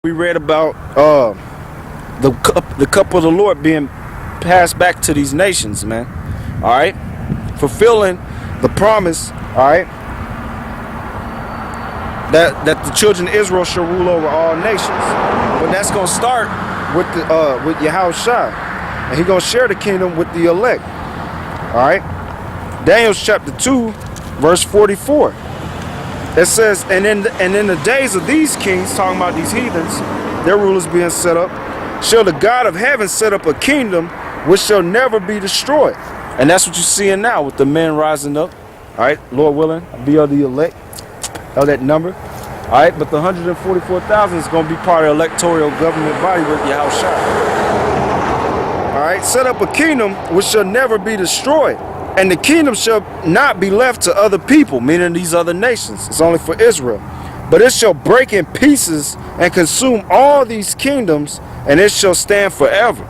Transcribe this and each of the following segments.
We read about the cup of the Lord being passed back to these nations, man. All right, fulfilling the promise. All right, that the children of Israel shall rule over all nations. But that's gonna start with the with Yahushua, and he gonna share the kingdom with the elect. All right, Daniel chapter 2, verse 44. It says, and in the days of these kings, talking about these heathens, their rulers being set up, shall the God of heaven set up a kingdom which shall never be destroyed. And that's what you're seeing now with the men rising up. All right, Lord willing, be of the elect, of that number. All right, but the 144,000 is going to be part of the electoral government body with Yahushua. All right, set up a kingdom which shall never be destroyed. And the kingdom shall not be left to other people, meaning these other nations. It's only for Israel. But it shall break in pieces and consume all these kingdoms, and it shall stand forever.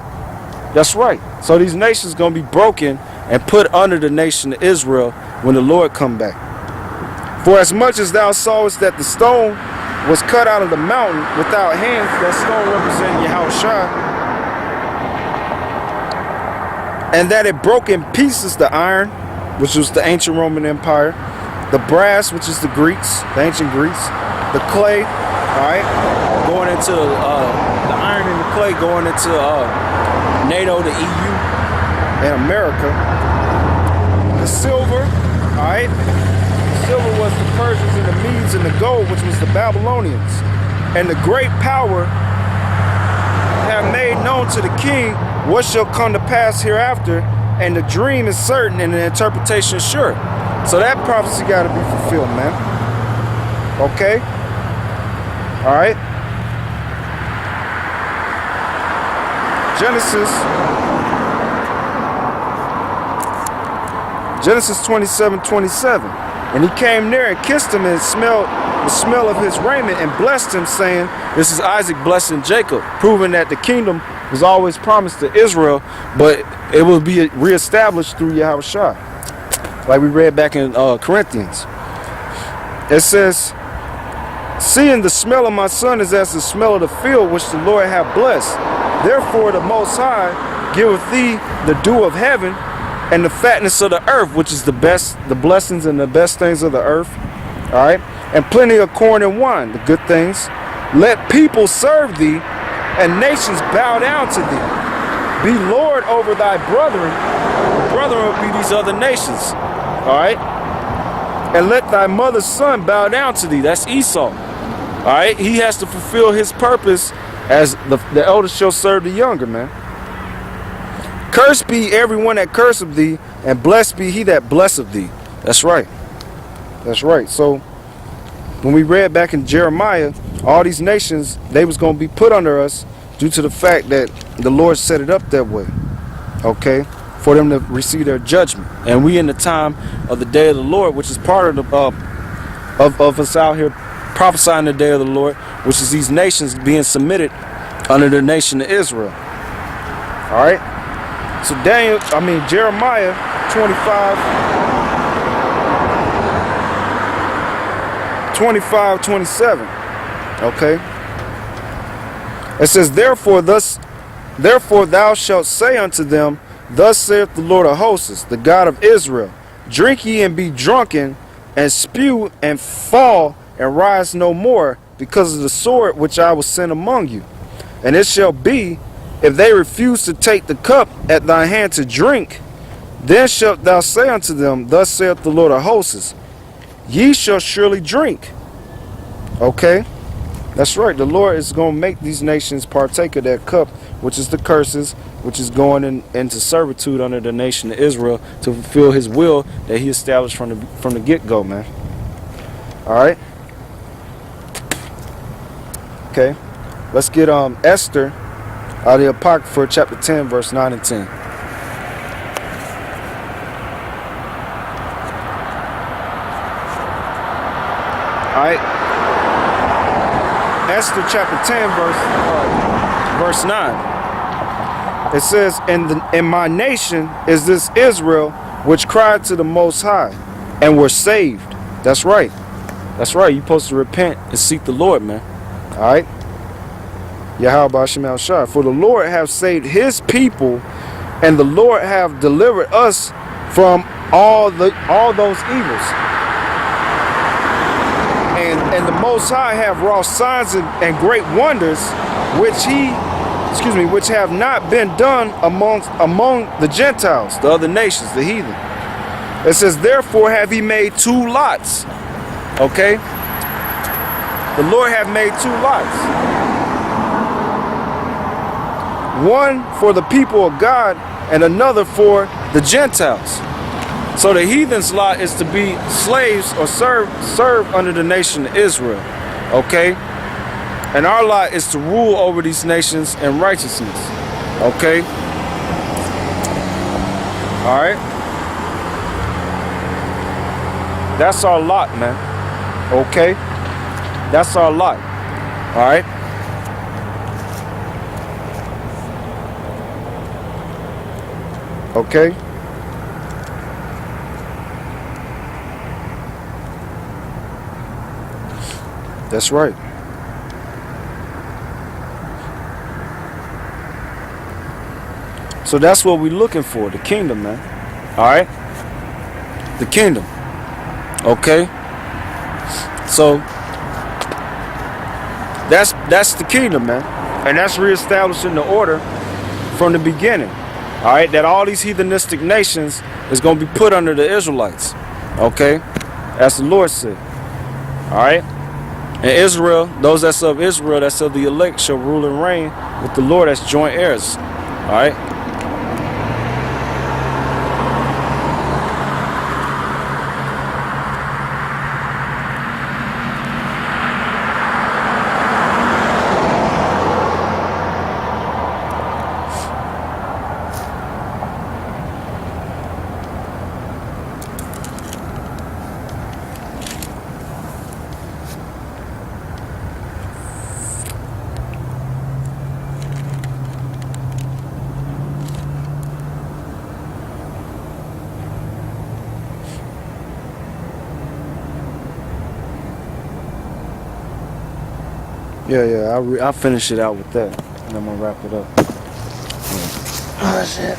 That's right. So these nations going to be broken and put under the nation of Israel when the Lord come back. For as much as thou sawest that the stone was cut out of the mountain without hands, that stone representing Yahushua, and that it broke in pieces the iron, which was the ancient Roman Empire, the brass, which is the Greeks, the ancient Greeks, the clay, all right, going into the iron and the clay going into NATO, the EU, and America. The silver, all right, the silver was the Persians and the Medes, and the gold, which was the Babylonians, and the great power have made known to the king what shall come to pass hereafter, and the dream is certain and the interpretation is sure. So that prophecy got to be fulfilled, man. Okay? All right? Genesis 27:27. And he came near and kissed him and smelled the smell of his raiment and blessed him, saying, this is Isaac blessing Jacob, proving that the kingdom was always promised to Israel, but it will be reestablished through Yahushua, like we read back in Corinthians. It says, seeing the smell of my son is as the smell of the field which the Lord hath blessed. Therefore the Most High giveth thee the dew of heaven and the fatness of the earth, which is the best, the blessings and the best things of the earth. All right, and plenty of corn and wine, the good things. Let people serve thee, and nations bow down to thee. Be Lord over thy brethren. The brethren will be these other nations. All right, and let thy mother's son bow down to thee. That's Esau. All right, he has to fulfill his purpose as the elder shall serve the younger, man. Cursed be everyone that curseth thee, and blessed be he that blesseth thee. That's right. That's right. So when we read back in Jeremiah, all these nations, they was going to be put under us due to the fact that the Lord set it up that way. Okay? For them to receive their judgment. And we in the time of the day of the Lord, which is part of the of us out here prophesying the day of the Lord, which is these nations being submitted under the nation of Israel. All right? So Jeremiah 25:27. Okay. It says, therefore thou shalt say unto them, thus saith the Lord of hosts, the God of Israel, drink ye and be drunken, and spew and fall and rise no more, because of the sword which I will send among you. And it shall be, if they refuse to take the cup at thy hand to drink, then shalt thou say unto them, thus saith the Lord of hosts, ye shall surely drink. Okay? That's right. The Lord is going to make these nations partake of that cup, which is the curses, which is going into servitude under the nation of Israel to fulfill his will that he established from the get-go, man. All right? Okay. Let's get Esther out of the Apocrypha, chapter 10, verse 9 and 10. All right. Esther chapter 10, verse 9. It says, in my nation is this Israel, which cried to the Most High, and were saved. That's right. That's right. You're supposed to repent and seek the Lord, man. All right. Yahweh Shema Shai. For the Lord have saved his people, and the Lord have delivered us from all those evils. And the Most High have wrought signs and great wonders, which have not been done among the Gentiles, the other nations, the heathen. It says, therefore have he made 2 lots. Okay? The Lord have made 2 lots. One for the people of God and another for the Gentiles. So the heathen's lot is to be slaves or serve under the nation of Israel. Okay? And our lot is to rule over these nations in righteousness. Okay? Alright? That's our lot, man. Okay? That's our lot. Alright? Okay? That's right. So that's what we're looking for, the kingdom, man. Alright? The kingdom. Okay? So that's the kingdom, man. And that's reestablishing the order from the beginning. Alright? That all these heathenistic nations is going to be put under the Israelites. Okay? As the Lord said. Alright? And Israel, those that's of Israel, that's of the elect, shall rule and reign with the Lord as joint heirs. Alright? Yeah, I'll finish it out with that, and I'm gonna wrap it up. Oh shit.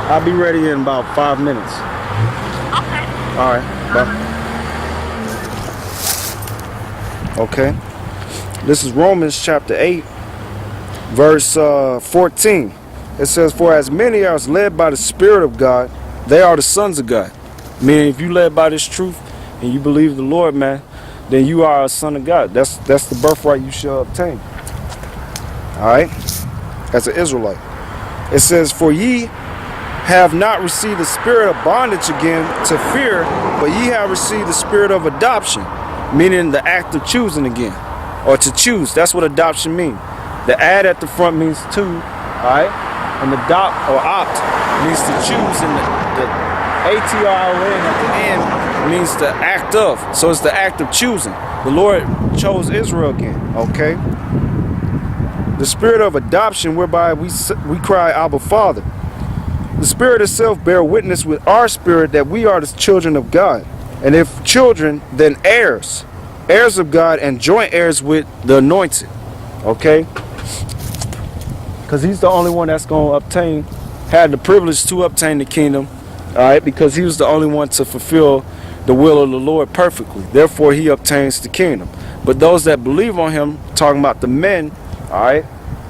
I'll be ready in about 5 minutes. Okay. All right. Bye. Okay. This is Romans chapter 8, verse 14. It says, for as many as led by the Spirit of God, they are the sons of God. Meaning if you led by this truth and you believe the Lord, man, then you are a son of God. That's the birthright you shall obtain. All right. As an Israelite. It says, for ye have not received the spirit of bondage again to fear, but ye have received the spirit of adoption, meaning the act of choosing again, or to choose. That's what adoption means. The add at the front means to, all right, and adopt or opt means to choose, and the A-T-R-O-N at the end means the act of. So it's the act of choosing. The Lord chose Israel again. Okay. The spirit of adoption, whereby we cry, Abba, Father. The Spirit itself bear witness with our spirit that we are the children of God. And if children, then heirs. Heirs of God and joint heirs with the anointed. Okay? Because he's the only one that's going to had the privilege to obtain the kingdom. Alright? Because he was the only one to fulfill the will of the Lord perfectly. Therefore, he obtains the kingdom. But those that believe on him, talking about the men, alright?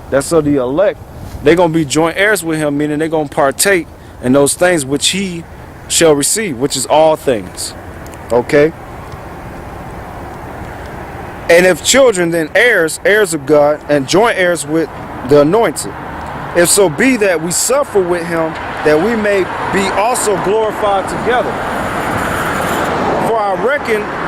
That's of the elect. They're going to be joint heirs with him, meaning they're going to partake in those things which he shall receive, which is all things. Okay? And if children, then heirs, heirs of God, and joint heirs with the anointed. If so be that we suffer with him, that we may be also glorified together. reckon that